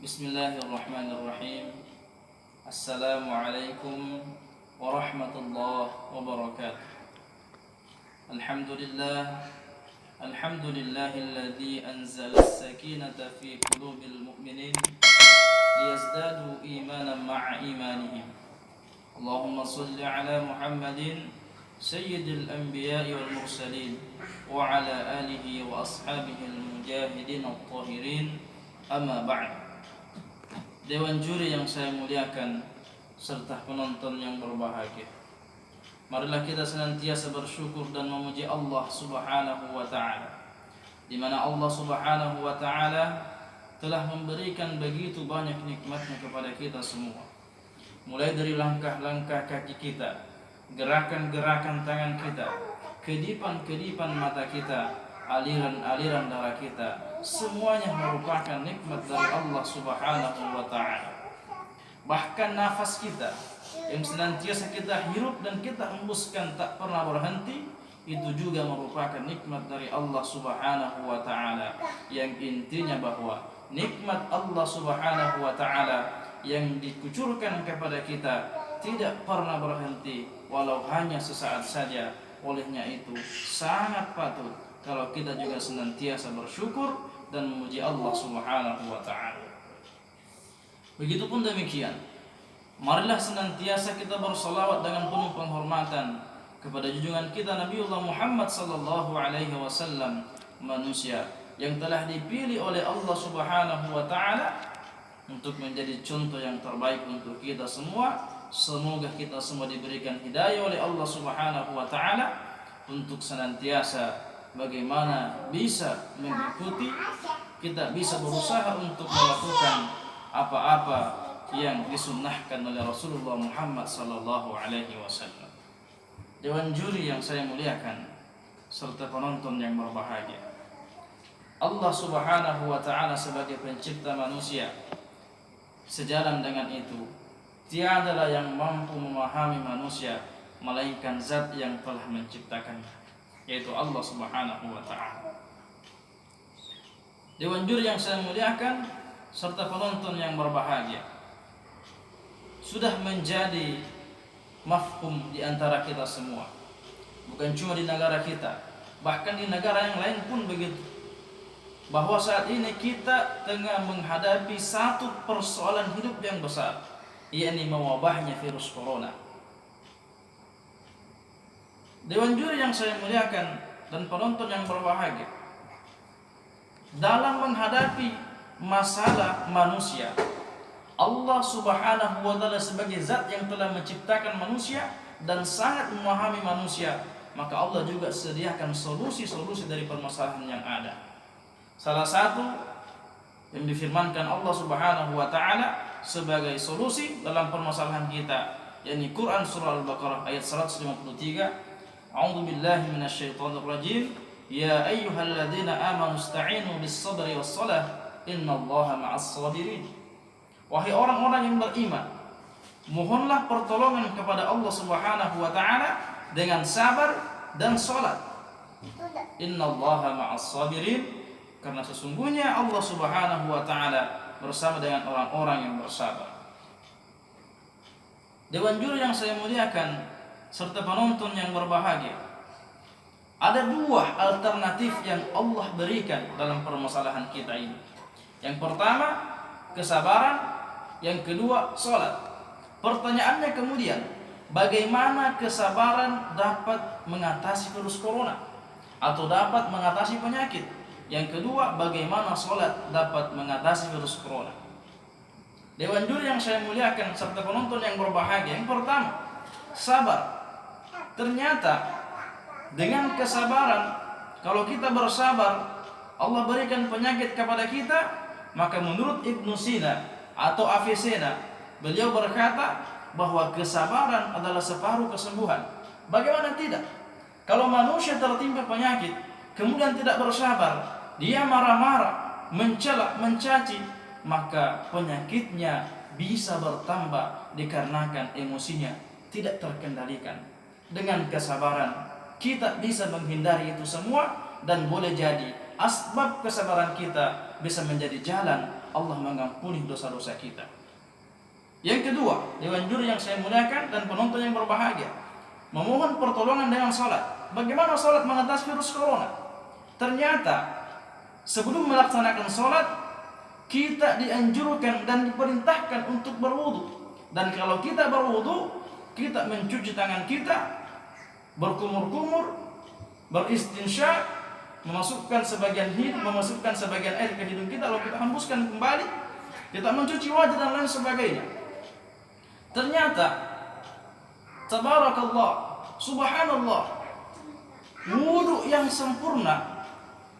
Bismillahirrahmanirrahim. Assalamualaikum warahmatullahi wabarakatuh. Alhamdulillah. Alhamdulillahilladzi anzala as-sakinata fi qulubil mu'minin liyazdadu imanan ma'a imanihim. Allahumma shalli ala Muhammadin sayyidil anbiya'i wal mursalin wa ala alihi wa ashabihi al-mujahidin at-tahirin. Amma ba'd. Dewan juri yang saya muliakan serta penonton yang berbahagia, marilah kita senantiasa bersyukur dan memuji Allah Subhanahu wa taala, di mana Allah Subhanahu wa taala telah memberikan begitu banyak nikmatnya kepada kita semua. Mulai dari langkah-langkah kaki kita, gerakan-gerakan tangan kita, kedipan-kedipan mata kita, aliran-aliran darah kita, semuanya merupakan nikmat dari Allah Subhanahu wa taala. Bahkan nafas kita yang senantiasa kita hirup dan kita hembuskan tak pernah berhenti, itu juga merupakan nikmat dari Allah Subhanahu wa taala, yang intinya bahwa nikmat Allah Subhanahu wa taala yang dikucurkan kepada kita tidak pernah berhenti walau hanya sesaat saja. Olehnya itu sangat patut kalau kita juga senantiasa bersyukur dan memuji Allah Subhanahu wa taala. Begitupun demikian, marilah senantiasa kita bersalawat dengan penuh penghormatan kepada junjungan kita Nabiullah Muhammad sallallahu alaihi wasallam, manusia yang telah dipilih oleh Allah Subhanahu wa taala untuk menjadi contoh yang terbaik untuk kita semua. Semoga kita semua diberikan hidayah oleh Allah Subhanahu wa taala untuk senantiasa bagaimana bisa mengikuti, kita bisa berusaha untuk melakukan apa-apa yang disunnahkan oleh Rasulullah Muhammad sallallahu alaihi wasallam. Dewan juri yang saya muliakan serta penonton yang berbahagia, Allah Subhanahu wa taala sebagai pencipta manusia, sejalan dengan itu tiadalah yang mampu memahami manusia melainkan zat yang telah menciptakannya, yaitu Allah Subhanahu wa taala. Dewan juri yang saya muliakan serta penonton yang berbahagia, sudah menjadi mafhum di antara kita semua, bukan cuma di negara kita, bahkan di negara yang lain pun begitu, bahwa saat ini kita tengah menghadapi satu persoalan hidup yang besar, yakni mewabahnya virus corona. Dewan juri yang saya muliakan dan penonton yang berbahagia, dalam menghadapi masalah manusia, Allah Subhanahu wa taala sebagai zat yang telah menciptakan manusia dan sangat memahami manusia, maka Allah juga sediakan solusi-solusi dari permasalahan yang ada. Salah satu yang difirmankan Allah Subhanahu wa taala sebagai solusi dalam permasalahan kita, yakni Quran surah Al-Baqarah ayat 153. A'udzu billahi minasyaitonir rajim. Ya ayyuhalladzina amanu ista'inu bis-sabri was-shalah innallaha ma'as sabirin. Wahai orang-orang yang beriman, mohonlah pertolongan kepada Allah Subhanahu wa taala dengan sabar dan salat. Innallaha ma'as sabirin, karena sesungguhnya Allah Subhanahu wa taala bersama dengan orang-orang yang bersabar. Dewan juri yang saya muliakan serta penonton yang berbahagia, ada dua alternatif yang Allah berikan dalam permasalahan kita ini. Yang pertama, kesabaran. Yang kedua, salat. Pertanyaannya kemudian, bagaimana kesabaran dapat mengatasi virus corona atau dapat mengatasi penyakit? Yang kedua, bagaimana salat dapat mengatasi virus corona? Dewan juri yang saya muliakan serta penonton yang berbahagia, yang pertama, sabar. Ternyata dengan kesabaran, kalau kita bersabar, Allah berikan penyakit kepada kita. Maka menurut Ibnu Sina atau Avicenna, beliau berkata bahwa kesabaran adalah separuh kesembuhan. Bagaimana tidak? Kalau manusia tertimpa penyakit kemudian tidak bersabar, dia marah-marah, mencela, mencaci, maka penyakitnya bisa bertambah dikarenakan emosinya tidak terkendalikan. Dengan kesabaran kita bisa menghindari itu semua, dan boleh jadi asbab kesabaran kita bisa menjadi jalan Allah mengampuni dosa-dosa kita. Yang kedua, dewan juri yang saya muliakan dan penonton yang berbahagia, memohon pertolongan dengan salat. Bagaimana salat mengatasi virus corona? Ternyata sebelum melaksanakan salat, kita dianjurkan dan diperintahkan untuk berwudu. Dan kalau kita berwudu, kita mencuci tangan kita, berkumur-kumur, beristinsyak, memasukkan sebagian air ke hidung kita, lalu kita hembuskan kembali, kita mencuci wajah dan lain sebagainya. Ternyata tabarakallah, subhanallah, wudu yang sempurna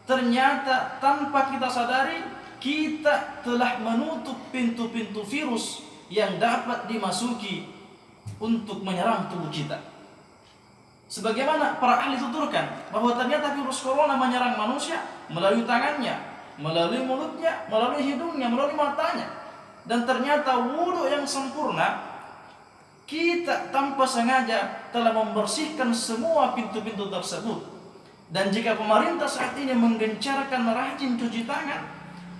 ternyata tanpa kita sadari kita telah menutup pintu-pintu virus yang dapat dimasuki untuk menyerang tubuh kita. Sebagaimana para ahli tuturkan bahwa ternyata virus corona menyerang manusia melalui tangannya, melalui mulutnya, melalui hidungnya, melalui matanya. Dan ternyata wudu yang sempurna, kita tanpa sengaja telah membersihkan semua pintu-pintu tersebut. Dan jika pemerintah saat ini menggencarkan rajin cuci tangan,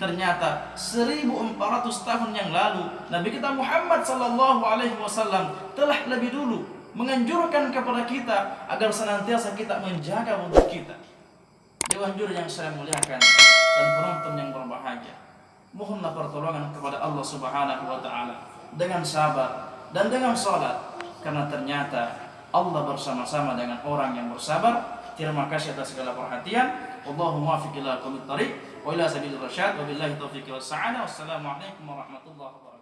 ternyata 1400 tahun yang lalu Nabi kita Muhammad SAW telah lebih dulu menganjurkan kepada kita agar senantiasa kita menjaga wudu kita. Dewan juri yang saya muliakan dan penonton yang berbahagia, mohonlah pertolongan kepada Allah Subhanahu wa taala dengan sabar dan dengan salat, karena ternyata Allah bersama-sama dengan orang yang bersabar. Terima kasih atas segala perhatian. Wallahu muwaffiq ila aqwamit thariq wa ila sabilir rasyad wa billahi taufiq was sa'adah. Wassalamualaikum warahmatullahi wabarakatuh.